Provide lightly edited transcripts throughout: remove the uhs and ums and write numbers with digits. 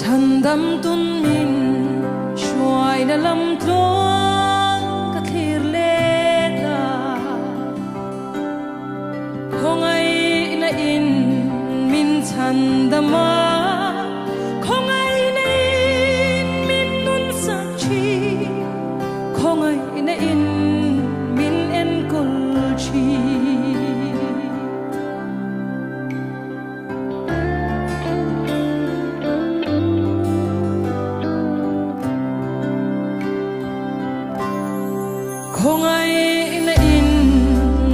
Chan dam tun min shuai na lam tlong ka thlir le ta khongai na in min chan dama khongai na in min nun sak chi khongai na in min en kul chi khongai na in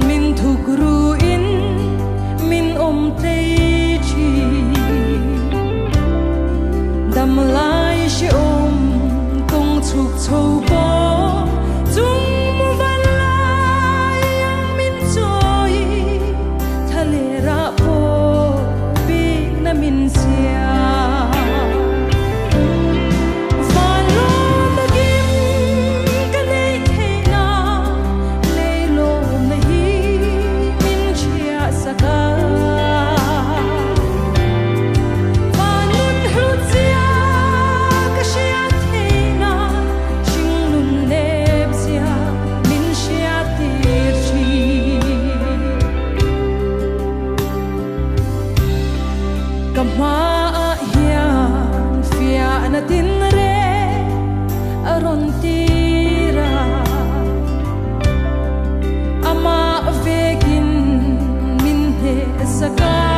min thuk ru in min om tei chi dam lai shi om tung chuk chou bo chung mu van lai yang min choi thale ra po bi na min sia Kama hian fia na tin re aron tira ama vegin min he saka